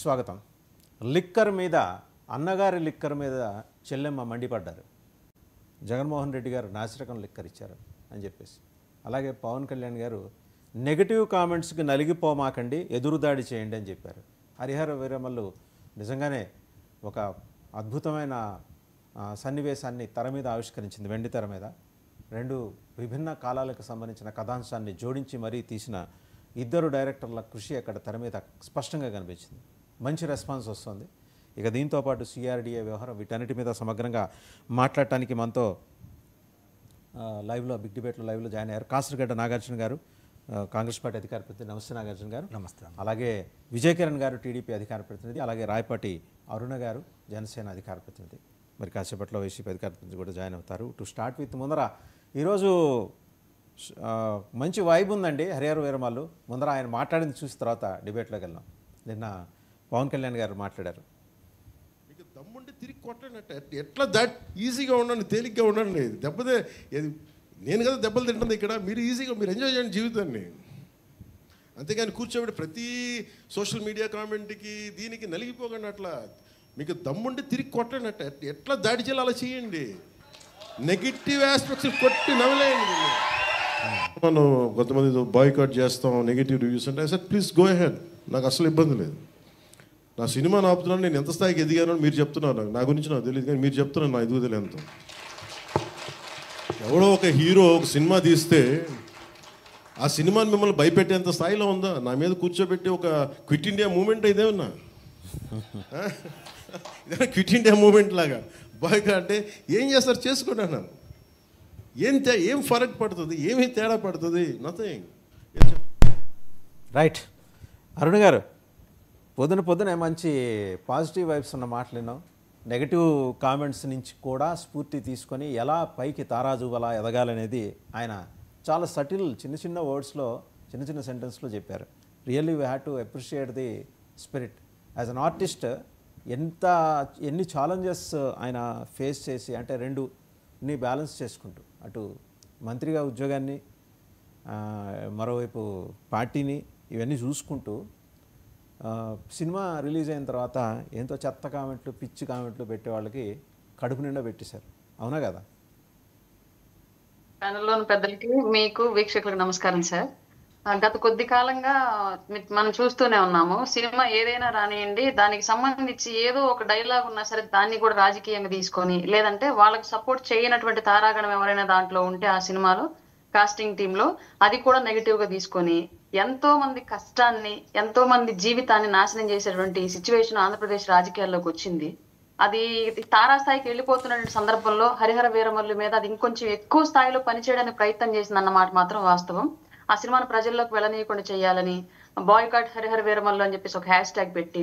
స్వాగతం. లిక్కర్ మీద అన్నగారి లిక్కర్ మీద చెల్లెమ్మ మండిపడ్డారు. జగన్మోహన్ రెడ్డి గారు నాసిరకం లిక్కర్ ఇచ్చారు అని చెప్పేసి. అలాగే పవన్ కళ్యాణ్ గారు నెగిటివ్ కామెంట్స్కి నలిగిపోమాకండి, ఎదురుదాడి చేయండి అని చెప్పారు. హరిహర వీరమల్లు నిజంగానే ఒక అద్భుతమైన సన్నివేశాన్ని తెర మీద ఆవిష్కరించింది. వెండి తెర మీద రెండు విభిన్న కాలాలకు సంబంధించిన కథాంశాన్ని జోడించి మరీ తీసిన ఇద్దరు డైరెక్టర్ల కృషి అక్కడ తెర మీద స్పష్టంగా కనిపించింది. మంచి రెస్పాన్స్ వస్తుంది. ఇక దీంతోపాటు సిఆర్డిఏ వ్యవహారం వీటన్నిటి మీద సమగ్రంగా మాట్లాడటానికి మనతో లైవ్లో బిగ్ డిబేట్లో లైవ్లో జాయిన్ అయ్యారు కాసరగడ్డ నాగార్జున గారు, కాంగ్రెస్ పార్టీ అధికార ప్రతినిధి. నమస్తే నాగార్జున గారు. నమస్తే. అలాగే విజయ్ కిరణ్ గారు, టీడీపీ అధికార ప్రతినిధి. అలాగే రాయపాటి అరుణ గారు, జనసేన అధికార ప్రతినిధి. మరి కాసేపట్లో వైసీపీ అధికార ప్రతినిధి కూడా జాయిన్ అవుతారు. టు స్టార్ట్ విత్ ముందర ఈరోజు మంచి వైబ్ ఉందండి హరిహర వీరమల్లు. ముందర ఆయన మాట్లాడింది చూసిన తర్వాత డిబేట్లోకి వెళ్దాం. నిన్న పవన్ కళ్యాణ్ గారు మాట్లాడారు. మీకు దమ్ముంటే తిరిగి కొట్టండి, ఎట్లా దట్ ఈజీగా ఉండండి, తేలిగ్గా ఉండండి. దెబ్బతే నేను కదా దెబ్బలు తింటుంది ఇక్కడ, మీరు ఈజీగా మీరు ఎంజాయ్ చేయండి జీవితాన్ని. అంతేగాని కూర్చోబెట్టి ప్రతి సోషల్ మీడియా కామెంట్కి దీనికి నలిగిపోకండి. అట్లా మీకు దమ్ముంటే తిరిగి కొట్టండి, ఎట్లా దాడి చేయాలి అలా చేయండి. నెగిటివ్ ఆస్పెక్ట్స్ కొట్టి నవ్వలేయండి. మనం కొంతమంది బాయ్కాట్ చేస్తాం, నెగిటివ్ రివ్యూస్ అంటే సార్ ప్లీజ్ గో అహెడ్, నాకు అసలు ఇబ్బంది లేదు. నా సినిమాని ఆపుతున్నాను, నేను ఎంత స్థాయికి ఎదిగానో మీరు చెప్తున్నారు. నా గురించి నాకు తెలియదు, కానీ మీరు చెప్తున్నారు నా ఎదుగుదల ఎంత. ఎవడో ఒక హీరో ఒక సినిమా తీస్తే ఆ సినిమాని మిమ్మల్ని భయపెట్టేంత స్థాయిలో ఉందా? నా మీద కూర్చోబెట్టి ఒక క్విట్ ఇండియా మూమెంట్ ఇదేమన్నా, ఇదే క్విట్ ఇండియా మూమెంట్ లాగా బాయ్కా అంటే ఏం చేస్తారు చేసుకోండి అన్నాను. ఏం ఫరక్ పడుతుంది, ఏమి తేడా పడుతుంది? నథింగ్. రైట్. అరుణ్ గారు, పొద్దున మంచి పాజిటివ్ వైబ్స్ ఉన్న మాటలు విన్నాం. నెగటివ్ కామెంట్స్ నుంచి కూడా స్ఫూర్తి తీసుకొని ఎలా పైకి తారాజువలా ఎదగాలనేది ఆయన చాలా సటిల్ చిన్న వర్డ్స్లో చిన్న సెంటెన్స్లో చెప్పారు. Really we have to appreciate the spirit. As an artist ఎన్ని ఛాలెంజెస్ ఆయన ఫేస్ చేసి, అంటే రెండుని బ్యాలెన్స్ చేసుకుంటూ, అటు మంత్రిగా ఉద్యోగాన్ని, మరోవైపు పార్టీని, ఇవన్నీ చూసుకుంటూ సినిమా రిలీజ్ అయిన తర్వాత ఎంతో చెత్త కామెంట్లు, పిచ్చి కామెంట్లు పెట్టే వాళ్ళకి కడుపు నిండా పెట్టేశారు. అవునా కదా? ప్యానెల్లోని పెద్దలకి, మీకు వీక్షకులకు నమస్కారం సార్. గత కొద్ది కాలంగా మనం చూస్తూనే ఉన్నాము, సినిమా ఏదైనా రానియండి, దానికి సంబంధించి ఏదో ఒక డైలాగ్ ఉన్నా సరే దాన్ని కూడా రాజకీయంగా తీసుకొని, లేదంటే వాళ్ళకి సపోర్ట్ చేయనటువంటి తారాగణం ఎవరైనా దాంట్లో ఉంటే ఆ సినిమాలో కాస్టింగ్ టీంలో అది కూడా నెగిటివ్ గా తీసుకొని ఎంతో మంది కష్టాన్ని, ఎంతో మంది జీవితాన్ని నాశనం చేసేటువంటి సిచ్యువేషన్ ఆంధ్రప్రదేశ్ రాజకీయాల్లోకి వచ్చింది. అది తారాస్థాయికి వెళ్ళిపోతున్న సందర్భంలో హరిహర వీరమల్లు మీద అది ఇంకొంచెం ఎక్కువ స్థాయిలో పనిచేయడానికి ప్రయత్నం చేసింది అన్నమాట మాత్రం వాస్తవం. ఆ సినిమాను ప్రజల్లోకి వెళ్ళనీయకుండా చేయాలని బాయ్కాట్ హరిహర వీరమల్లు అని చెప్పేసి ఒక హ్యాష్ ట్యాగ్ పెట్టి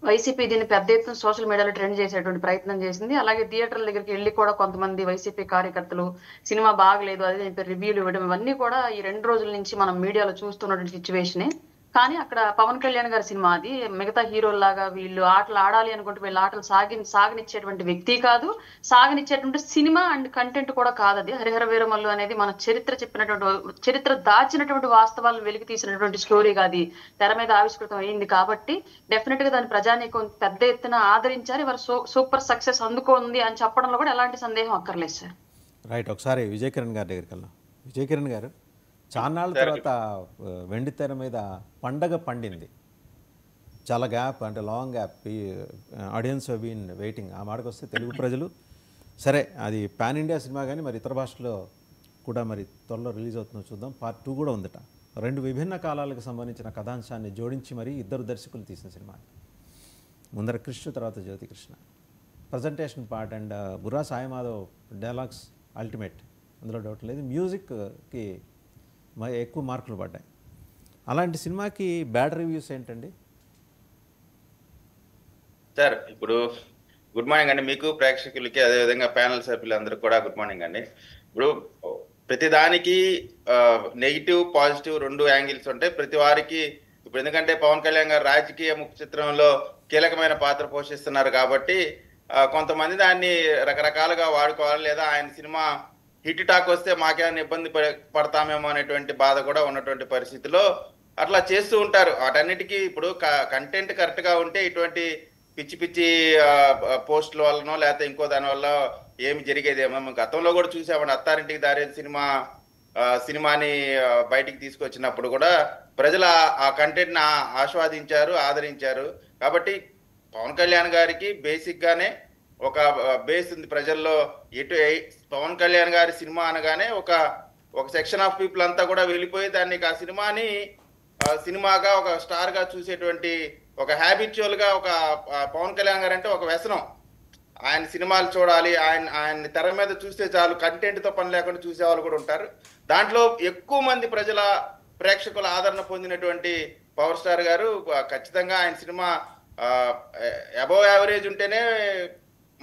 వైసీపీ దీన్ని పెద్ద ఎత్తున సోషల్ మీడియాలో ట్రెండ్ చేసేటువంటి ప్రయత్నం చేసింది. అలాగే థియేటర్ల దగ్గరికి వెళ్ళి కూడా కొంతమంది వైసీపీ కార్యకర్తలు సినిమా బాగలేదు అదే రివ్యూలు ఇవ్వడం, ఇవన్నీ కూడా ఈ 2 రోజుల నుంచి మనం మీడియాలో చూస్తున్నటువంటి సిచ్యువేషనే. కానీ అక్కడ పవన్ కళ్యాణ్ గారి సినిమా, అది మిగతా హీరోల్లాగా వీళ్ళు ఆటలు ఆడాలి అనుకుంటే వీళ్ళ ఆటలు సాగనిచ్చేటువంటి వ్యక్తి కాదు, సాగనిచ్చేటువంటి సినిమా అండ్ కంటెంట్ కూడా కాదు. అది హరిహర వీరమల్లు అనేది మన చరిత్ర దాచినటువంటి వాస్తవాలను వెలికి తీసినటువంటి స్టోరీగా అది తెర మీద ఆవిష్కృతం అయింది. కాబట్టి డెఫినెట్ గా దాని ప్రజానీకం పెద్ద ఎత్తున ఆదరించారు. వారు సూపర్ సక్సెస్ అందుకుంది అని చెప్పడంలో కూడా ఎలాంటి సందేహం అక్కర్లేదు సార్. రైట్. ఒకసారి విజయ్ కిరణ్ గారి దగ్గరికి వెళ్దాం. విజయ్ కిరణ్ గారు, చాన్నాళ్ళ తర్వాత వెండి తెర మీద పండగ పండింది. చాలా గ్యాప్, అంటే long gap, audience have been waiting. ఆ మాటకు వస్తే తెలుగు ప్రజలు సరే, అది పాన్ ఇండియా సినిమా, కానీ మరి ఇతర భాషలో కూడా మరి త్వరలో రిలీజ్ అవుతుందో చూద్దాం. పార్ట్ 2 కూడా ఉందట. రెండు విభిన్న కాలాలకు సంబంధించిన కథాంశాన్ని జోడించి మరి ఇద్దరు దర్శకులు తీసిన సినిమా. ముందర కృష్ణ, తర్వాత Jyothikrishna. Presentation part and Burra Saimadhav dialogues ultimate, అందులో డౌట్ లేదు. మ్యూజిక్కి ఎక్కువ మార్కులు పడ్డాయి. అలాంటి సినిమాకి బ్యాడ్ రివ్యూస్ ఏంటండి సార్? ఇప్పుడు గుడ్ మార్నింగ్ అండి మీకు, ప్రేక్షకులకి, అదేవిధంగా ప్యానల్ సభ్యులందరికీ కూడా గుడ్ మార్నింగ్ అండి. ఇప్పుడు ప్రతిదానికి నెగిటివ్ పాజిటివ్ 2 యాంగిల్స్ ఉంటాయి ప్రతి వారికి. ఇప్పుడు ఎందుకంటే పవన్ కళ్యాణ్ గారు రాజకీయ ముఖ్య చిత్రంలో కీలకమైన పాత్ర పోషిస్తున్నారు కాబట్టి కొంతమంది దాన్ని రకరకాలుగా వాడుకోవాలి, లేదా ఆయన సినిమా హిట్ టాక్ వస్తే మాకేమైనా ఇబ్బంది పడతామేమో అనేటువంటి బాధ కూడా ఉన్నటువంటి పరిస్థితిలో అట్లా చేస్తూ ఉంటారు. వాటన్నిటికీ ఇప్పుడు కంటెంట్ కరెక్ట్గా ఉంటే ఇటువంటి పిచ్చి పిచ్చి పోస్టుల వల్లనో లేకపోతే ఇంకో దాని వల్ల ఏమి జరిగేదేమో. మేము గతంలో కూడా చూసామండి, అత్తారింటికి దారేది సినిమాని బయటికి తీసుకొచ్చినప్పుడు కూడా ప్రజలు ఆ కంటెంట్ని ఆస్వాదించారు, ఆదరించారు. కాబట్టి పవన్ కళ్యాణ్ గారికి బేసిక్గానే ఒక బేస్ ఉంది ప్రజల్లో. పవన్ కళ్యాణ్ గారి సినిమా అనగానే ఒక సెక్షన్ ఆఫ్ పీపుల్ అంతా కూడా వెళ్ళిపోయి దాన్ని ఆ సినిమాగా ఒక స్టార్గా చూసేటువంటి ఒక హ్యాబిచువల్గా ఒక పవన్ కళ్యాణ్ గారు అంటే ఒక వ్యసనం. ఆయన సినిమాలు చూడాలి, ఆయన తెర మీద చూస్తే చాలు, కంటెంట్తో పని లేకుండా చూసేవాళ్ళు కూడా ఉంటారు. దాంట్లో ఎక్కువ మంది ప్రేక్షకుల ఆదరణ పొందినటువంటి పవర్ స్టార్ గారు ఖచ్చితంగా ఆయన సినిమా అబవ్ యావరేజ్ ఉంటేనే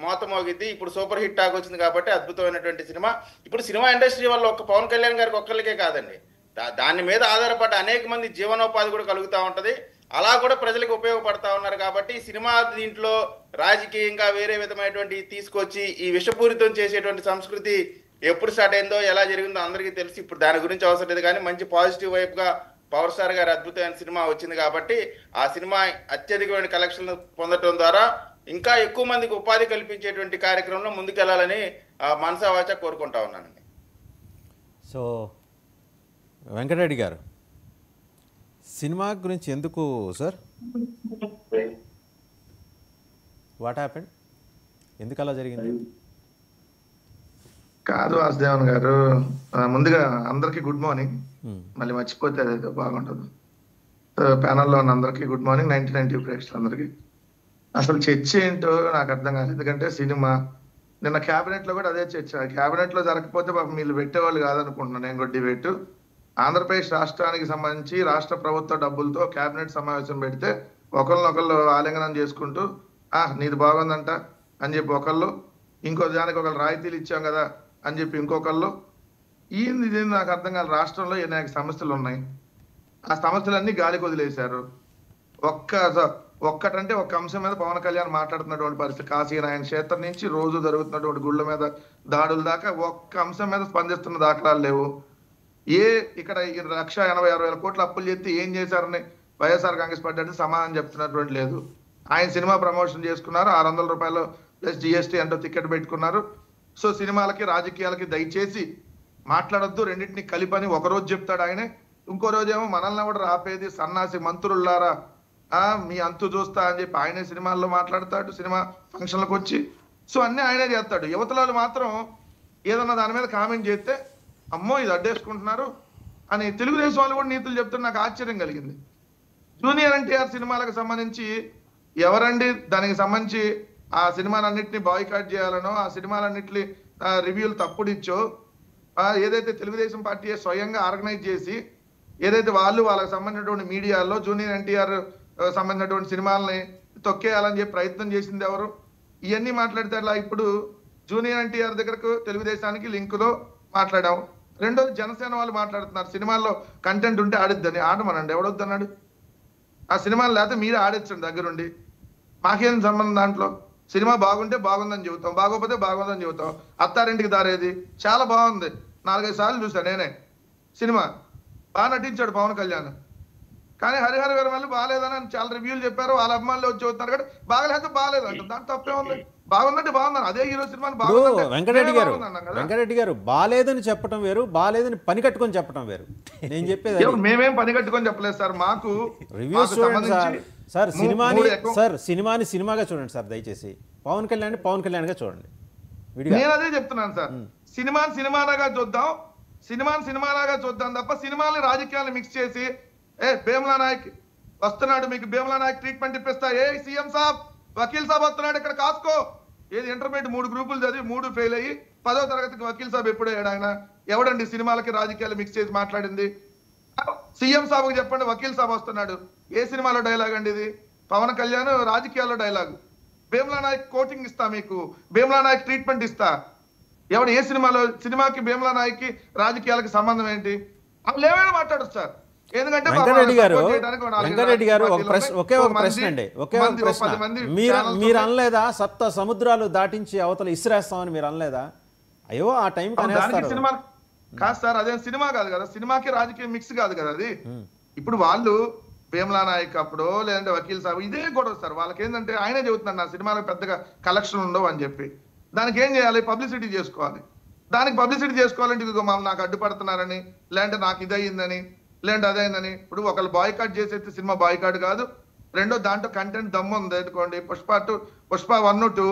మోతమోగిద్ది. ఇప్పుడు సూపర్ హిట్ టాక్ వచ్చింది కాబట్టి అద్భుతమైనటువంటి సినిమా. ఇప్పుడు సినిమా ఇండస్ట్రీ వల్ల ఒక్క పవన్ కళ్యాణ్ గారికి ఒక్కరికే కాదండి, దాని మీద ఆధారపడి అనేక మంది జీవనోపాధి కూడా కలుగుతూ ఉంటది. అలా కూడా ప్రజలకు ఉపయోగపడతా ఉన్నారు. కాబట్టి సినిమా దీంట్లో రాజకీయంగా వేరే విధమైనటువంటి తీసుకొచ్చి ఈ విషపూరితం చేసేటువంటి సంస్కృతి ఎప్పుడు స్టార్ట్ అయిందో, ఎలా జరిగిందో అందరికీ తెలుసు. ఇప్పుడు దాని గురించి అవసరం లేదు. కానీ మంచి పాజిటివ్ వైపుగా పవర్ స్టార్ గారి అద్భుతమైన సినిమా వచ్చింది కాబట్టి ఆ సినిమా అత్యధికమైన కలెక్షన్లు పొందడం ద్వారా ఇంకా ఎక్కువ మందికి ఉపాధి కల్పించేటువంటి కార్యక్రమంలో ముందుకెళ్లాలని మనసా వాచా కోరుకుంటా ఉన్నానండి. సో వెంకటరెడ్డి గారు, సినిమా గురించి ఎందుకు సార్, వాట్ హ్యాపెండ్, ఎందుకు అలా జరిగింది? కాదు వాసుదేవన్ గారు, ముందుగా అందరికీ గుడ్ మార్నింగ్. మళ్ళీ మర్చిపోతే అదేదో బాగుంటుంది. ప్యానల్లో ఉన్న అందరికీ గుడ్ మార్నింగ్. 1990 ప్రేక్షకులందరికీ. అసలు చర్చ ఏంటో నాకు అర్థం కాదు. ఎందుకంటే సినిమా నిన్న క్యాబినెట్ లో కూడా అదే చర్చ. క్యాబినెట్ లో జరగకపోతే పాపం వీళ్ళు పెట్టేవాళ్ళు కాదనుకుంటున్నాను నేను. కూడా డిబేట్ ఆంధ్రప్రదేశ్ రాష్ట్రానికి సంబంధించి రాష్ట్ర ప్రభుత్వ డబ్బులతో క్యాబినెట్ సమావేశం పెడితే ఒకళ్ళనొకళ్ళు ఆలింగనం చేసుకుంటూ నీది బాగుందంట అని చెప్పి ఒకళ్ళు, ఇంకో దానికి ఒకళ్ళు రాయితీలు ఇచ్చాం కదా అని చెప్పి ఇంకొకళ్ళు. ఇదేంది నాకు అర్థం కాదు. రాష్ట్రంలో అనేక సమస్యలు ఉన్నాయి. ఆ సమస్యలన్నీ గాలికి వదిలేశారు. ఒక్కటంటే ఒక్క అంశం మీద పవన్ కళ్యాణ్ మాట్లాడుతున్నటువంటి పరిస్థితి, కాశీనారాయణ క్షేత్రం నుంచి రోజు జరుగుతున్నటువంటి గుళ్ళ మీద దాడుల దాకా ఒక్క అంశం మీద స్పందిస్తున్న దాఖలాలు లేవు. ఇక్కడ 1,86,000 కోట్ల అప్పులు చేస్తే ఏం చేశారని వైఎస్ఆర్ కాంగ్రెస్ పార్టీ అంటే సమాధానం చెప్తున్నటువంటి లేదు. ఆయన సినిమా ప్రమోషన్ చేసుకున్నారు, 600 రూపాయలు ప్లస్ జిఎస్టీ అంటూ టికెట్ పెట్టుకున్నారు. సో సినిమాలకి రాజకీయాలకి దయచేసి మాట్లాడొద్దు, రెండింటిని కలిపని ఒకరోజు చెప్తాడు ఆయనే, ఇంకో రోజేమో మనల్ని కూడా రాపేది సన్నాసి మంత్రులారా మీ అంతు చూస్తా అని చెప్పి ఆయనే సినిమాల్లో మాట్లాడతాడు, సినిమా ఫంక్షన్లకు వచ్చి. సో అన్నీ ఆయనే చేస్తాడు. యువతలు మాత్రం ఏదన్నా దాని మీద కామెంట్ చేస్తే అమ్మో ఇది అడ్డేసుకుంటున్నారు అని తెలుగుదేశం వాళ్ళు కూడా నీతులు చెప్తున్న నాకు ఆశ్చర్యం కలిగింది. జూనియర్ ఎన్టీఆర్ సినిమాలకు సంబంధించి ఎవరండి దానికి సంబంధించి ఆ సినిమాలన్నింటినీ బాయ్కాట్ చేయాలనో, ఆ సినిమాలన్నింటినీ రివ్యూలు తప్పుడిచ్చో, ఏదైతే తెలుగుదేశం పార్టీ స్వయంగా ఆర్గనైజ్ చేసి ఏదైతే వాళ్ళకి సంబంధించినటువంటి మీడియాలో జూనియర్ ఎన్టీఆర్ సంబంధించినటువంటి సినిమాలని తొక్కేయాలని చెప్పి ప్రయత్నం చేసింది ఎవరు? ఇవన్నీ మాట్లాడితే అలా ఇప్పుడు జూనియర్ ఎన్టీఆర్ దగ్గరకు తెలుగుదేశానికి లింకులో మాట్లాడాం. రెండోది జనసేన వాళ్ళు మాట్లాడుతున్నారు సినిమాల్లో కంటెంట్ ఉంటే ఆడిద్దని. ఆడమనండి, ఎవడొద్దన్నాడు? ఆ సినిమాలు లేకపోతే మీరే ఆడించండి దగ్గరుండి, మాకేం సంబంధం దాంట్లో. సినిమా బాగుంటే బాగుందని చెబుతాం, బాగోకపోతే బాగుందని చెబుతాం. అత్తారింటికి దారేది చాలా బాగుంది, 4-5 సార్లు చూసాను నేనే. సినిమా బాగా నటించాడు పవన్ కళ్యాణ్. కానీ హరిహర వీరమల్లి బాగాలేదని చాలా రివ్యూలు చెప్పారు, వాళ్ళ అభిమానులు వచ్చి చెబుతున్నారు. కానీ బాగలేకపోతే బాగాలేదు అంట, దాంట్లో తప్పే ఉంది. బాగుందంటే బాగుందని అదే హీరో సినిమాని వెంకటరెడ్డి గారు బాలేదని చెప్పడం వేరు, బాలేదని పని కట్టుకొని చెప్పడం వేరు. నేను చెప్పేది మేమేం పని కట్టుకొని చెప్పలేదు సార్. మాకు రివ్యూస్ సార్, సినిమాని సినిమాగా చూడండి సార్ దయచేసి. పవన్ కళ్యాణ్ గా చూడండి. నేను అదే చెప్తున్నాను సార్, సినిమాని సినిమాలాగా చూద్దాం తప్ప సినిమాని రాజకీయాలను మిక్స్ చేసి భీమ్లా నాయక్ వస్తున్నాడు, మీకు భీమ్లా నాయక్ ట్రీట్మెంట్ ఇప్పిస్తా, సీఎం సాబ్ వకీల్ సాబ్ వస్తున్నాడు ఇక్కడ కాసుకో. ఏది ఇంటర్మీడియట్ 3 గ్రూపులు చదివి 3 ఫెయిల్ అయ్యి 10వ తరగతికి వకీల్ సాబ్ ఎప్పుడయ్యాడు ఆయన? ఎవడండి సినిమాలకి రాజకీయాలు మిక్స్ చేసి మాట్లాడింది? సీఎం సాబ్కి చెప్పండి వకీల్ సాబ్ వస్తున్నాడు. ఏ సినిమాలో డైలాగ్ అండి ఇది? పవన్ కళ్యాణ్ రాజకీయాల్లో డైలాగ్. భీమ్లా నాయక్ కోచింగ్ ఇస్తా, మీకు భీమ్లా నాయక్ ట్రీట్మెంట్ ఇస్తా. ఎవడు ఏ సినిమాకి భీమ్లా నాయక్ కి రాజకీయాలకి సంబంధం ఏంటి? వాళ్ళు ఏమైనా మాట్లాడచ్చు సార్. ఎందుకంటే వెంకటరెడ్డి గారు ఒకే ఒక ప్రశ్న అండి, ఒకే ఒక ప్రశ్న. మీరు అనలేదా సప్త సముద్రాలు దాటించి అవతల ఇసిరేస్తామని మీరు అనలేదా? అయ్యో ఆ టైం సినిమా కాదు సార్, అదే సినిమా కాదు కదా, సినిమాకి రాజకీయ మిక్స్ కాదు కదా అది. ఇప్పుడు వాళ్ళు భీమలా నాయక్ అప్పుడో లేదంటే వకీల్ సాబ్ ఇదే గొడవ సార్. వాళ్ళకి ఏంటంటే ఆయనే చెబుతున్నాడు నా సినిమాలకు పెద్దగా కలెక్షన్ ఉండవు అని చెప్పి. దానికి ఏం చేయాలి? పబ్లిసిటీ చేసుకోవాలి. దానికి పబ్లిసిటీ చేసుకోవాలంటే ఇదిగో మామూలు నాకు అడ్డుపడుతున్నారని, లేదంటే నాకు ఇది అయ్యిందని, లేదంటే అదైందని. ఇప్పుడు ఒకళ్ళు బాయ్కాట్ చేసేస్తే సినిమా బాయ్కాట్ కాదు. రెండో దాంట్లో కంటెంట్ దమ్ము ఉంది అనుకోండి, పుష్ప 1, 2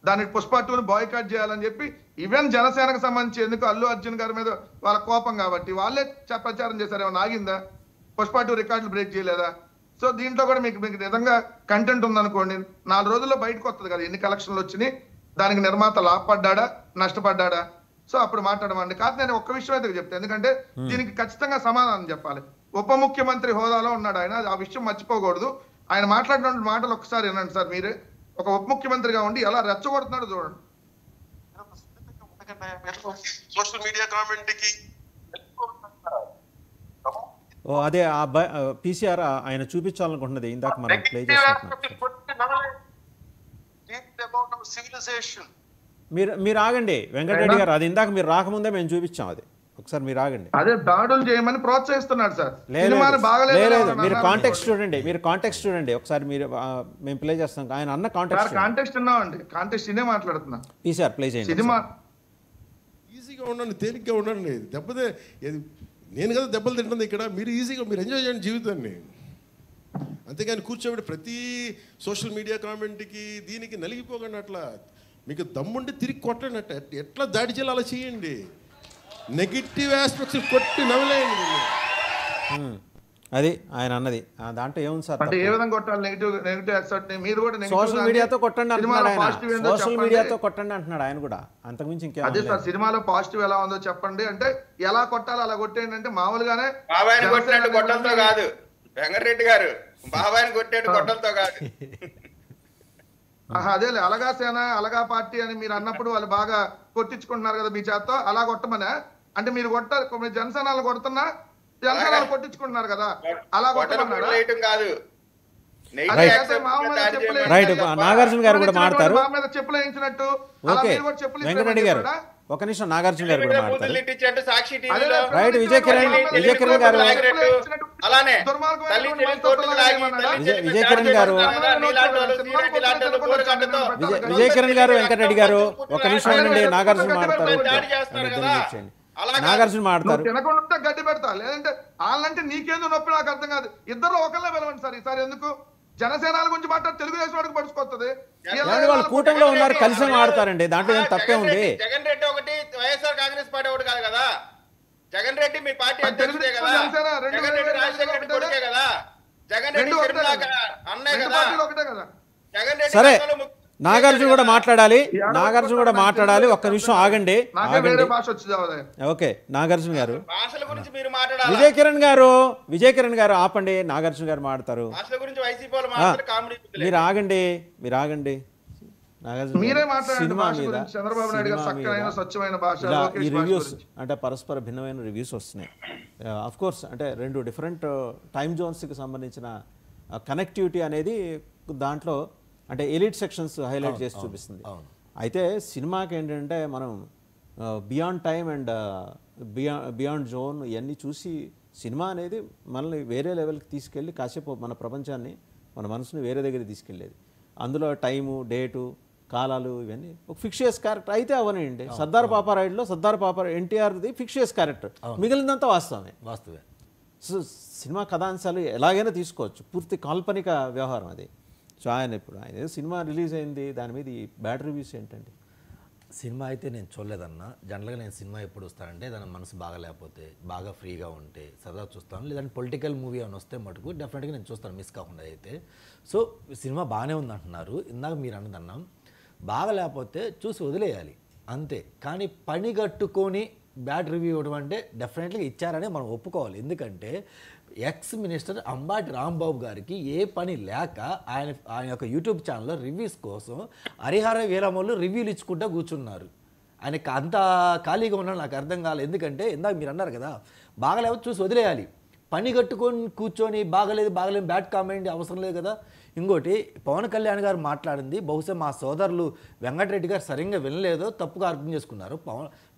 దానికి పుష్ప 2ని బాయ్కాట్ చేయాలని చెప్పి ఈవెన్ జనసేనకు సంబంధించి ఎందుకు అల్లు అర్జున్ గారి మీద వాళ్ళ కోపం కాబట్టి వాళ్ళే ప్రచారం చేశారు. ఏమన్నా ఆగిందా? పుష్ప 2 రికార్డులు బ్రేక్ చేయలేదా? సో దీంట్లో కూడా మీకు నిజంగా కంటెంట్ ఉందనుకోండి, 4 రోజుల్లో బయటకు వస్తుంది కదా ఎన్ని కలెక్షన్లు వచ్చినాయి, దానికి నిర్మాత లాభపడ్డా నష్టపడ్డా. సో అప్పుడు మాట్లాడమండి. కాదు నేను ఒక్క విషయం అయితే చెప్తాను, ఎందుకంటే దీనికి ఖచ్చితంగా సమాధానం చెప్పాలి. ఉప ముఖ్యమంత్రి హోదాలో ఉన్నాడు ఆయన, ఆ విషయం మర్చిపోకూడదు. ఆయన మాట్లాడిన మాటలు ఒకసారి వినండి సార్. మీరే ఒక ఉప ముఖ్యమంత్రిగా ఉండి ఎలా రెచ్చగొడుతున్నాడు చూడండి. సోషల్ మీడియా కామెంట్కి అదే ఆ పీసీఆర్ ఆయన చూపించాలనుకుంటున్నది ఇందాక మనం ప్లే చేస్తున్నాం. మీరు ఆగండి వెంకటరెడ్డి గారు, అది ఇందాక మీరు రాకముందే మేము చూపించాం. అది ఒకసారి మీరు ఆగండి. అదే దాడులు చేయమని ప్రోత్సహిస్తున్నాడు సార్. లేదు మీరు కాంటెక్స్ట్ చూడండి ఒకసారి. మీరు మేము ప్లే చేస్తాం. ఆయన అన్న కాంటెక్స్ట్ ఉన్నామండి, కాంటెక్స్ట్ ఇనే మాట్లాడుతున్నా. పీసీఆర్ ప్లే చేయండి. సినిమా ఈజీగా ఉండండి, తేలిగ్గా ఉండండి. దెబ్బతే నేను కదా దెబ్బలు తింటుంది ఇక్కడ. మీరు ఈజీగా మీరు ఎంజాయ్ చేయండి జీవితాన్ని. అంతేగాని కూర్చోబెట్టి ప్రతి సోషల్ మీడియా కామెంట్కి దీనికి నలిగిపోకండి. అట్లా మీకు దమ్ముండి తిరిగి కొట్టండి. ఎట్లా దాడి చేయాలి అలా చేయండి. నెగిటివ్ ఆస్పెక్ట్స్ కొట్టి నవ్వలేండి. అది ఆయన అన్నది. దాంట్లో ఏముంది సార్? అంటే ఏ విధంగా కొట్టాలి నెగిటివ్ ఆస్పెక్ట్? మీరు కూడా సోషల్ మీడియాతో కొట్టండి అంటున్నాడు ఆయన. సోషల్ మీడియాతో కొట్టండి అంటున్నాడు ఆయన కూడా. అంతకుమించి ఇంకేం అదే సార్, సినిమాలో పాజిటివ్ ఎలా ఉందో చెప్పండి అంటే ఎలా కొట్టాలి అలా కొట్టేయండి. అంటే మామూలుగానే బాబాయిని కొట్టినట్టు కొట్టడంతో కాదు వెంకటరెడ్డి గారు, బాబాయిని కొట్టేట్టు కొట్టడంతో కాదు. అదే అలగా సేన అలగా పార్టీ అని మీరు అన్నప్పుడు వాళ్ళు బాగా కొట్టించుకుంటున్నారు కదా మీ చేత్తో, అలా కొట్టమనే. అంటే మీరు జనసేనలు కొడుతున్నా జనసేనలు కొట్టించుకుంటున్నారు కదా, అలా కొట్టమన్నారా? కాదు. రైట్. నాగార్జున గారు కూడా మాట్లాడతారు. చెప్పులు వేయించినట్టు వెంకటరెడ్డి గారు ఒక నిమిషం, నాగార్జున గారు కూడా మాట్లాడతారు. రైట్. విజయ్ కిరణ్ గారు విజయ్ కిరణ్ గారు వెంకటరెడ్డి గారు ఒక నిమిషం ఉండండి. నాగార్జున మాట్లాడతారు. నాగార్జున మాట్లాడతారు. తినకుండా గడ్డి పెడతా, లేదంటే వాళ్ళంటే నీకేందో నొప్పి నాకు అర్థం కాదు. ఇద్దరు ఒకళ్ళే వెళ్ళండి సార్. ఈసారి ఎందుకు జనసేనల గురించి మాట్లాడి తెలుగుదేశం వాడికి పడుచుకొస్తుంది. వాళ్ళు కూటమిలో ఉన్నారు, కలిసి ఆడతారండి. దాంట్లో ఏం తప్పే ఉంది? జగన్ రెడ్డి ఒకటి, వైఎస్ఆర్ కాంగ్రెస్ పార్టీ ఒకటి కాదు కదా. జగన్ రెడ్డి మీ పార్టీ అధ్యక్షుడే కదా. జగన్ రెడ్డి రాజశేఖర రెడ్డి కొడుకే కదా. జగన్ రెడ్డి అన్నే కదా. జగన్ రెడ్డి సరే, నాగార్జున కూడా మాట్లాడాలి. ఒక్క నిమిషం ఆగండి. ఓకే, నాగార్జున గారు. విజయ్ కిరణ్ గారు ఆపండి. నాగార్జున గారు మాట్లాడతారు. మీరు ఆగండి. సినిమా మీద ఈ రివ్యూస్ అంటే పరస్పర భిన్నమైన రివ్యూస్ వస్తున్నాయి. అఫ్ కోర్స్ అంటే 2 డిఫరెంట్ టైమ్ జోన్స్కి సంబంధించిన కనెక్టివిటీ అనేది దాంట్లో అంటే ఎలిట్ సెక్షన్స్ హైలైట్ చేసి చూపిస్తుంది. అయితే సినిమాకి ఏంటంటే మనం beyond time and beyond zone ఇవన్నీ చూసి సినిమా అనేది మనల్ని వేరే లెవెల్కి తీసుకెళ్ళి కాసేపు మన ప్రపంచాన్ని, మన మనసుని వేరే దగ్గర తీసుకెళ్ళేది. అందులో టైము, డేటు, కాలాలు ఇవన్నీ ఒక ఫిక్షియస్ క్యారెక్టర్ అయితే అవనండి. సర్దార్ పాపారాయుడులో ఎన్టీఆర్ది ఫిక్షియస్ క్యారెక్టర్, మిగిలినంతా వాస్తవే. సో సినిమా కథాంశాలు ఎలాగైనా తీసుకోవచ్చు, పూర్తి కాల్పనిక వ్యవహారం అది. సో ఆయన సినిమా రిలీజ్ అయింది, దాని మీద ఈ బ్యాడ్ రివ్యూస్ ఏంటండి? సినిమా అయితే నేను చూడలేదన్నా. జనరల్గా నేను సినిమా ఎప్పుడు వస్తానంటే దాని మనసు బాగా లేకపోతే, బాగా ఫ్రీగా ఉంటే సరదా చూస్తాను. లేదంటే పొలిటికల్ మూవీ అని వస్తే మటుకు డెఫినెట్గా నేను చూస్తాను, మిస్ కాకుండా అయితే. సో సినిమా బాగానే ఉంది అంటున్నారు. ఇందాక మీరు అన్నదన్నాం, బాగా లేకపోతే చూసి వదిలేయాలి అంతే. కానీ పని కట్టుకొని బ్యాడ్ రివ్యూ ఇవ్వడం అంటే డెఫినెట్గా ఇచ్చారని మనం ఒప్పుకోవాలి. ఎందుకంటే ఎక్స్ మినిస్టర్ అంబాటి రాంబాబు గారికి ఏ పని లేక ఆయన యొక్క యూట్యూబ్ ఛానల్లో రివ్యూస్ కోసం హరిహర వీరమ్మలు రివ్యూలు ఇచ్చుకుంటూ కూర్చున్నారు. ఆయనకి అంత ఖాళీగా ఉన్నాడు నాకు అర్థం కాలేదు. ఎందుకంటే ఇందాక మీరు అన్నారు కదా, బాగలేకపోతే చూసి వదిలేయాలి. పని కట్టుకొని కూర్చొని బాగలేదు బ్యాడ్ కామెంట్ అవసరం లేదు కదా. ఇంకోటి, పవన్ కళ్యాణ్ గారు మాట్లాడింది బహుశా మా సోదరులు వెంకటరెడ్డి గారు సరిగ్గా వినలేదో తప్పుగా అర్థం చేసుకున్నారు.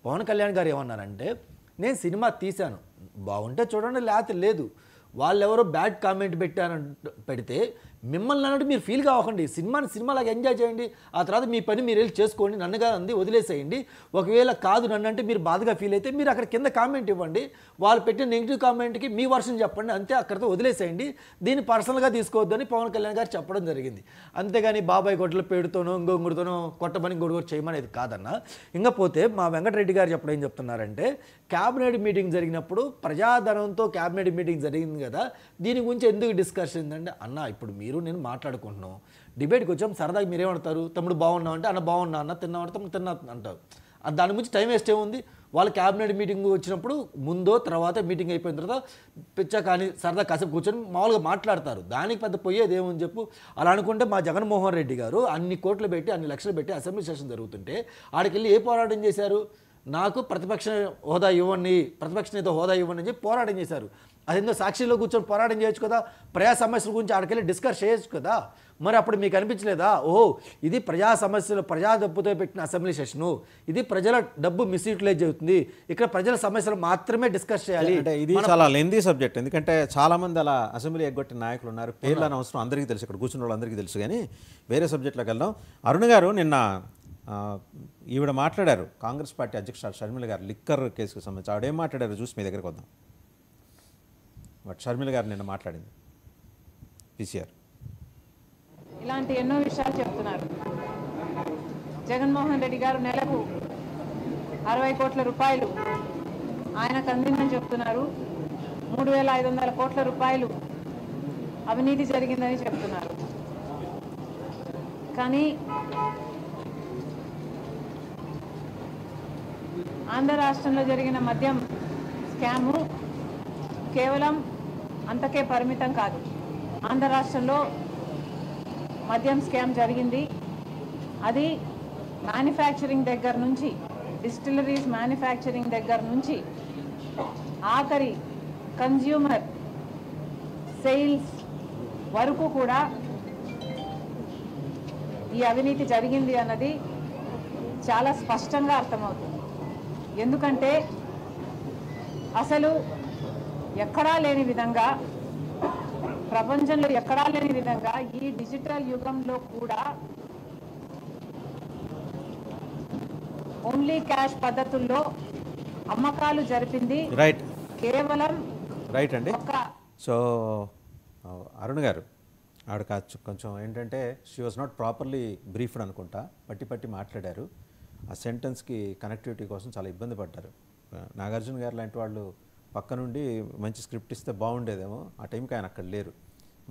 పవన్ కళ్యాణ్ గారు ఏమన్నారంటే, నేను సినిమా తీశాను, బాగుంటే చూడండి లేకపోతే లేదు. వాళ్ళు ఎవరో బ్యాడ్ కామెంట్ పెడితే మిమ్మల్ని అన్నట్టు మీరు ఫీల్ కావకండి, సినిమాలాగా ఎంజాయ్ చేయండి, ఆ తర్వాత మీ పని మీరు వెళ్ళి చేసుకోండి, నన్నుగా అంది వదిలేసేయండి. ఒకవేళ కాదు నన్ను అంటే మీరు బాధగా ఫీల్ అయితే మీరు అక్కడ కింద కామెంట్ ఇవ్వండి, వాళ్ళు పెట్టిన నెగిటివ్ కామెంట్కి మీ వర్షన్ చెప్పండి, అంతే, అక్కడితో వదిలేసేయండి, దీన్ని పర్సనల్గా తీసుకోవద్దని పవన్ కళ్యాణ్ గారు చెప్పడం జరిగింది. అంతేగాని బాబాయ్ కొట్ల పేడుతోనో ఇంకొకరితోనో కొట్టబని ఇంకొకటి చేయమనేది కాదన్న. ఇంకపోతే మా వెంకటరెడ్డి గారు చెప్పడం ఏం చెప్తున్నారంటే, క్యాబినెట్ మీటింగ్ జరిగినప్పుడు ప్రజాధనంతో క్యాబినెట్ మీటింగ్ జరిగింది కదా, దీని గురించి ఎందుకు డిస్కషన్ ఏంటంటే, అన్న ఇప్పుడు మీరు నేను మాట్లాడుకుంటున్నాం, డిబేట్కి వచ్చాం, సరదాగా మీరేమంటారు, తమ్ముడు బాగున్నావు అంటే అన్న బాగున్నా, అన్న తిన్నావు అంటే తిన్నా అంటారు. దాని గురించి టైం వేస్ట్ ఏముంది, వాళ్ళ క్యాబినెట్ మీటింగ్ వచ్చినప్పుడు ముందో తర్వాత మీటింగ్ అయిపోయిన తర్వాత పిచ్చా కానీ సరదా కాసేపు కూర్చొని మామూలుగా మాట్లాడతారు, దానికి పెద్ద పోయేది ఏమని చెప్పు. అలా అనుకుంటే మా జగన్మోహన్ రెడ్డి గారు అన్ని కోట్లు పెట్టి అన్ని లక్షలు పెట్టి అసెంబ్లీ సెషన్ జరుగుతుంటే ఆడికెళ్ళి ఏ పోరాటం చేశారు, నాకు ప్రతిపక్ష హోదా ఇవ్వండి, ప్రతిపక్ష నేత హోదా ఇవ్వండి అని చెప్పి పోరాటం చేశారు. అదేందో సాక్షిలో కూర్చొని పోరాటం చేయొచ్చు కదా, ప్రజా సమస్యల గురించి ఆడికెళ్ళి డిస్కస్ చేయొచ్చు కదా. మరి అప్పుడు మీకు అనిపించలేదా, ఓహో ఇది ప్రజా సమస్యలు, ప్రజా డబ్బుతో పెట్టిన అసెంబ్లీ సెషను, ఇది ప్రజల డబ్బు మిస్యూటిలైజ్ అవుతుంది, ఇక్కడ ప్రజల సమస్యలు మాత్రమే డిస్కస్ చేయాలి. అంటే ఇది చాలా లెందీ సబ్జెక్ట్, ఎందుకంటే చాలా మంది అలా అసెంబ్లీ ఎగ్గొట్టిన నాయకులు ఉన్నారు, పేర్లు అవసరం అందరికీ తెలుసు, ఇక్కడ కూర్చున్న వాళ్ళందరికీ తెలుసు. కానీ వేరే సబ్జెక్ట్లోకి వెళ్దాం. అరుణ్ గారు నిన్న ఈవిడ మాట్లాడారు, కాంగ్రెస్ పార్టీ అధ్యక్షురాలు షర్మిల గారు లిక్కర్ కేసుకు సంబంధించి ఆవిడేం మాట్లాడారు చూసి మీ దగ్గరికి వద్దాం. బట్ షర్మిల గారు నిన్న మాట్లాడింది పీసీఆర్ ఇలాంటి ఎన్నో విషయాలు చెప్తున్నారు. జగన్మోహన్ రెడ్డి గారు నెలకు 60 కోట్ల రూపాయలు ఆయనకు అందిందని చెప్తున్నారు, 3,500 కోట్ల రూపాయలు అవినీతి జరిగిందని చెప్తున్నారు. కానీ ఆంధ్ర రాష్ట్రంలో జరిగిన మద్యం స్కాము కేవలం అంతకే పరిమితం కాదు. ఆంధ్ర రాష్ట్రంలో మద్యం స్కామ్ జరిగింది, అది మ్యానుఫ్యాక్చరింగ్ దగ్గర నుంచి, డిస్టిలరీస్ మ్యానుఫ్యాక్చరింగ్ దగ్గర నుంచి ఆఖరి కన్జ్యూమర్ సేల్స్ వరకు కూడా ఈ అవినీతి జరిగింది అన్నది చాలా స్పష్టంగా అర్థమవుతుంది. ఎందుకంటే అసలు ఎక్కడా లేని విధంగా, ప్రపంచంలో ఎక్కడా లేని విధంగా ఈ డిజిటల్ యుగంలో కూడా ఓన్లీ క్యాష్ పద్ధతుల్లో అమ్మకాలు జరిపింది రైట్ కేవలం రైట్ అండి. ఒక సో అరుణ్ గారు ఆవిడ కొంచెం ఏంటంటే she was not properly briefed అనుకుంటా, పట్టి మాట్లాడారు. ఆ సెంటెన్స్కి కనెక్టివిటీ కోసం చాలా ఇబ్బంది పడ్డారు. నాగార్జున గారు లాంటి వాళ్ళు పక్క నుండి మంచి స్క్రిప్ట్ ఇస్తే బాగుండేదేమో, ఆ టైంకి ఆయన అక్కడ లేరు.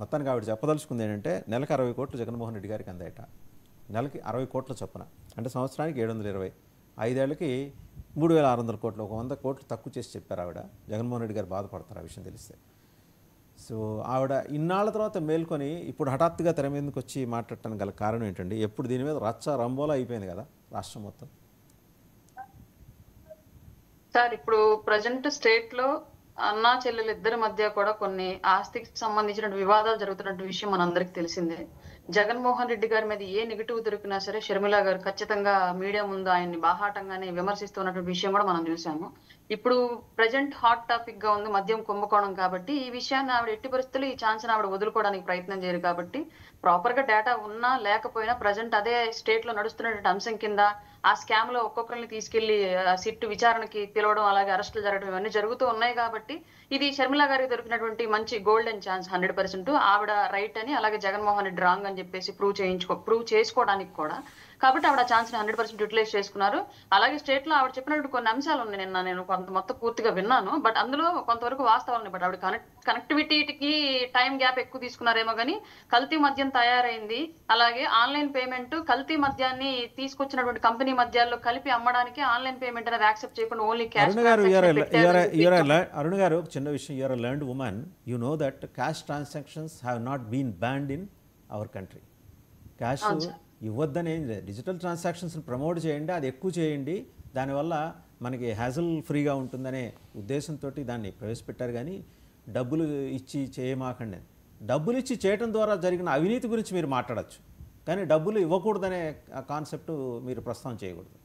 మొత్తానికి ఆవిడ చెప్పదలుచుకుంది ఏంటంటే, నెలకు 60 కోట్లు జగన్మోహన్ రెడ్డి గారికి అందేట, నెలకి 60 కోట్ల చొప్పున, అంటే సంవత్సరానికి 720, 5 ఏళ్ళకి 3,600 కోట్లు, ఒక 100 కోట్లు తక్కువ చేసి చెప్పారు ఆవిడ. జగన్మోహన్ రెడ్డి గారు బాధపడతారు ఆ విషయం తెలిస్తే. సో ఆవిడ ఇన్నాళ్ళ తర్వాత మేల్కొని ఇప్పుడు హఠాత్తుగా తెర మీదకి వచ్చి మాట్లాడటానికి గల కారణం ఏంటండి? ఎప్పుడు దీని మీద రచ్చ రంబోలా అయిపోయింది కదా రాష్ట్రం మొత్తం. సార్ ఇప్పుడు ప్రజెంట్ స్టేట్ లో అన్నా చెల్లెలు ఇద్దరి మధ్య కూడా కొన్ని ఆస్తికి సంబంధించిన వివాదాలు జరుగుతున్న విషయం మనందరికి తెలిసిందే. జగన్మోహన్ రెడ్డి గారి మీద ఏ నెగిటివ్ దొరికినా సరే షర్మిల గారు ఖచ్చితంగా మీడియా ముందు ఆయన్ని బాహాటంగానే విమర్శిస్తున్నటువంటి విషయం కూడా మనం చూసాము. ఇప్పుడు ప్రజెంట్ హాట్ టాపిక్ గా ఉంది మద్యం కుంభకోణం, కాబట్టి ఈ విషయాన్ని ఆవిడ ఎట్టి పరిస్థితులు ఈ ఛాన్స్ ఆవిడ వదులుకోవడానికి ప్రయత్నం చేయరు. కాబట్టి ప్రాపర్ గా డేటా ఉన్నా లేకపోయినా ప్రజెంట్ అదే స్టేట్ లో నడుస్తున్నటువంటి అంశం కింద ఆ స్కామ్ లో ఒక్కొక్కరిని తీసుకెళ్లి సిట్టు విచారణకి పిలవడం, అలాగే అరెస్టులు జరగడం ఇవన్నీ జరుగుతూ ఉన్నాయి. కాబట్టి ఇది షర్మిల గారికి దొరికినటువంటి మంచి గోల్డెన్ ఛాన్స్ 100%. ఆవిడ రైట్ అని, అలాగే జగన్మోహన్ రెడ్డి రాంగ్ అని చెప్పేసి ప్రూవ్ చేసుకోవడానికి కూడా. కాబట్టి ఆవిడ ఛాన్స్ ని 100% యూటిలైజ్ చేసుకున్నారు. అలాగే స్టేట్ లో ఆవిడ చెప్పినట్టు కొన్ని అంశాలు ఉన్నాయి, నేను కొంత మొత్తం పూర్తిగా విన్నాను, బట్ అందులో కొంతవరకు వాస్తవాలు ఉన్నాయి. బట్ ఆవిడ కనెక్టివిటీకి టైం గ్యాప్ ఎక్కువ తీసుకున్నారేమో కానీ కల్తీ మద్యం తయారైంది, అలాగే ఆన్లైన్ పేమెంట్, కల్తీ మద్యాన్ని తీసుకొచ్చినటువంటి కంపెనీ మద్యాల్లో కలిపి అమ్మడానికి ఆన్లైన్ పేమెంట్ అనేది యాక్సెప్ట్ చేయకుండా ఓన్లీ క్యాష్. అరుణ్ గారు చిన్న విషయం, you are learned women, you know that cash transactions have not been banned in our country. Cash ఇవ్వద్దని ఏం లేదు, డిజిటల్ ట్రాన్సాక్షన్స్ని ప్రమోట్ చేయండి, అది ఎక్కువ చేయండి, దానివల్ల మనకి హ్యాజల్ ఫ్రీగా ఉంటుందనే ఉద్దేశంతో దాన్ని ప్రవేశపెట్టారు. కానీ డబ్బులు ఇచ్చి చేయమాకండి. డబ్బులు ఇచ్చి చేయడం ద్వారా జరిగిన అవినీతి గురించి మీరు మాట్లాడచ్చు, కానీ డబ్బులు ఇవ్వకూడదనే కాన్సెప్ట్ మీరు ప్రస్తావన చేయకూడదు.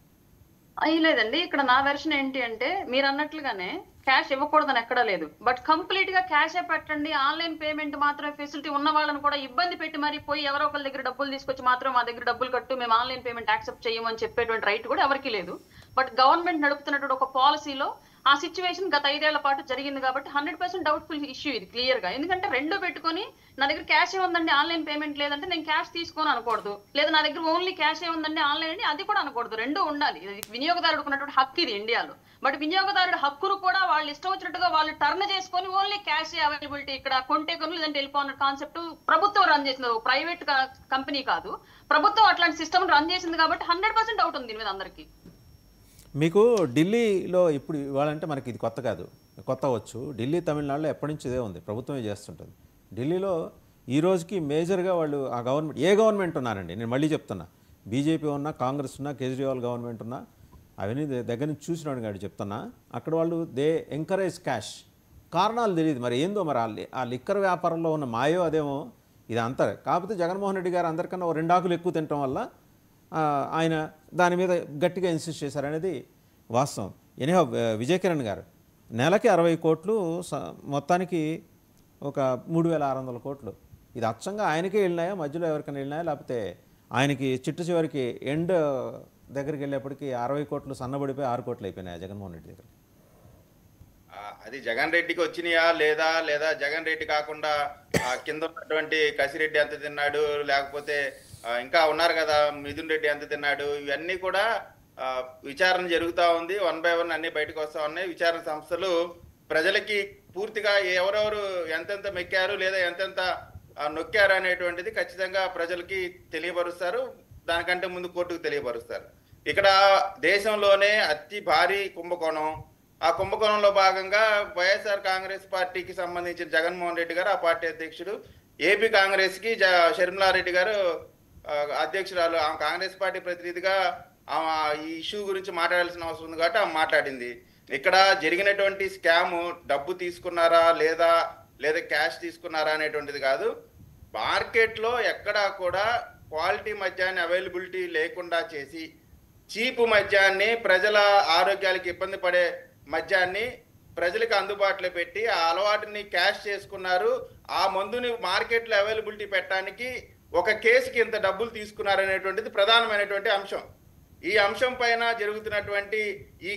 లేదండి, ఇక్కడ నా వెర్షన్ ఏంటి అంటే మీరు అన్నట్లుగానే క్యాష్ ఇవ్వకూడదని ఎక్కడా లేదు. బట్ కంప్లీట్ గా క్యాషే పెట్టండి, ఆన్లైన్ పేమెంట్ మాత్రమే ఫెసిలిటీ ఉన్న వాళ్ళని కూడా ఇబ్బంది పెట్టి మరి పోయి ఎవరో ఒకరి దగ్గర డబ్బులు తీసుకొచ్చి మాత్రం మా దగ్గర డబ్బులు కట్టు, మేము ఆన్లైన్ పేమెంట్ యాక్సెప్ట్ చేయమని చెప్పేటువంటి రైట్ కూడా ఎవరికీ లేదు. బట్ గవర్నమెంట్ నడుపుతున్నటువంటి ఒక పాలసీలో ఆ సిచ్యువేషన్ గత 5 ఏళ్ల పాటు జరిగింది కాబట్టి 100% డౌట్ఫుల్ ఇష్యూ ఇది క్లియర్ గా. ఎందుకంటే రెండు పెట్టుకొని నా దగ్గర క్యాష్ ఏ ఉందండి ఆన్లైన్ పేమెంట్ లేదంటే నేను క్యాష్ తీసుకోను అనకూడదు, లేదా నా దగ్గర ఓన్లీ క్యాష్ ఏ ఉందండి ఆన్లైన్ అని అది కూడా అనకూడదు. రెండు ఉండాలి. ఇది వినియోగదారుడికి ఉన్నటువంటి హక్కు ఇది ఇండియాలో. బట్ వినియోగదారుడి హక్కును కూడా వాళ్ళు ఇష్టం వచ్చినట్టుగా వాళ్ళు టర్న్ చేసుకొని ఓన్లీ క్యాష్ అవైలబిలిటీ ఇక్కడ కొంటే కొను లేదంటే వెళ్ళిపోన్న కాన్సెప్ట్ ప్రభుత్వం రన్ చేసింది, ప్రైవేట్ కంపెనీ కాదు. ప్రభుత్వం అట్లాంటి సిస్టమ్ రన్ చేసింది కాబట్టి 100% డౌట్ ఉంది దీని మీద అందరికీ. మీకు ఢిల్లీలో ఇప్పుడు ఇవ్వాలంటే మనకి ఇది కొత్త కాదు, కొత్త వచ్చు. ఢిల్లీ తమిళనాడులో ఎప్పటి నుంచి ఇదే ఉంది, ప్రభుత్వమే చేస్తుంటుంది. ఢిల్లీలో ఈ రోజుకి మేజర్గా వాళ్ళు ఆ గవర్నమెంట్ ఏ గవర్నమెంట్ ఉన్నారండి, నేను మళ్ళీ చెప్తున్నా, బీజేపీ ఉన్నా, కాంగ్రెస్ ఉన్నా, కేజ్రీవాల్ గవర్నమెంట్ ఉన్నా, అవన్నీ దగ్గర నుంచి చూసినాడు కాదు చెప్తున్నా, అక్కడ వాళ్ళు దే ఎంకరేజ్ క్యాష్. కారణాలు తెలియదు మరి ఏందో, మరి ఆ లిక్కర్ వ్యాపారంలో ఉన్న మాయో అదేమో ఇది అంతా. కాకపోతే జగన్మోహన్ రెడ్డి గారు అందరికన్నా 2 ఆకులు ఎక్కువ తినటం వల్ల ఆయన దాని మీద గట్టిగా ఇన్సిస్ట్ చేశారనేది వాస్తవం. ఎనీహౌ విజయ్ కిరణ్ గారు నెలకి 60 కోట్లు, మొత్తానికి ఒక 3600 కోట్లు, ఇది అచ్చంగా ఆయనకే వెళ్ళినాయా, మధ్యలో ఎవరికైనా వెళ్ళినాయా, లేకపోతే ఆయనకి చిట్టు చివరికి ఎండ్ దగ్గరికి వెళ్ళేప్పటికీ 60 కోట్లు సన్నబడిపోయి 6 కోట్లు అయిపోయినాయా జగన్మోహన్ రెడ్డి దగ్గర? అది జగన్ రెడ్డికి వచ్చినాయా లేదా జగన్ రెడ్డి కాకుండా కింద ఉన్నటువంటి కసిరెడ్డి ఎంత తిన్నాడు, లేకపోతే ఇంకా ఉన్నారు కదా మిథున్ రెడ్డి ఎంత తిన్నాడు, ఇవన్నీ కూడా విచారణ జరుగుతూ ఉంది. 1 by 1 అన్ని బయటకు వస్తూ ఉన్నాయి. విచారణ సంస్థలు ప్రజలకి పూర్తిగా ఎవరెవరు ఎంతెంత మెక్కారు లేదా ఎంతెంత నొక్కారు అనేటువంటిది ఖచ్చితంగా ప్రజలకి తెలియపరుస్తారు. దానికంటే ముందు కోర్టుకు తెలియపరుస్తారు. ఇక్కడ దేశంలోనే అతి భారీ కుంభకోణం, ఆ కుంభకోణంలో భాగంగా వైఎస్ఆర్ కాంగ్రెస్ పార్టీకి సంబంధించిన జగన్మోహన్ రెడ్డి గారు ఆ పార్టీ అధ్యక్షుడు, ఏపీ కాంగ్రెస్ కి షర్మిలారెడ్డి గారు అధ్యక్షురాలు, ఆమె కాంగ్రెస్ పార్టీ ప్రతినిధిగా ఆమె ఈ ఇష్యూ గురించి మాట్లాడాల్సిన అవసరం ఉంది కాబట్టి ఆమె మాట్లాడింది. ఇక్కడ జరిగినటువంటి స్కామ్ డబ్బు తీసుకున్నారా లేదా క్యాష్ తీసుకున్నారా అనేటువంటిది కాదు. మార్కెట్లో ఎక్కడా కూడా క్వాలిటీ మద్యాన్ని అవైలబిలిటీ లేకుండా చేసి చీపు మద్యాన్ని, ప్రజల ఆరోగ్యాలకు ఇబ్బంది పడే మద్యాన్ని ప్రజలకు అందుబాటులో పెట్టి ఆ అలవాటుని క్యాష్ చేసుకున్నారు. ఆ మందుని మార్కెట్లో అవైలబిలిటీ పెట్టడానికి ఒక కేసుకి ఇంత డబ్బులు తీసుకున్నారనేటువంటిది ప్రధానమైనటువంటి అంశం. ఈ అంశం పైన జరుగుతున్నటువంటి ఈ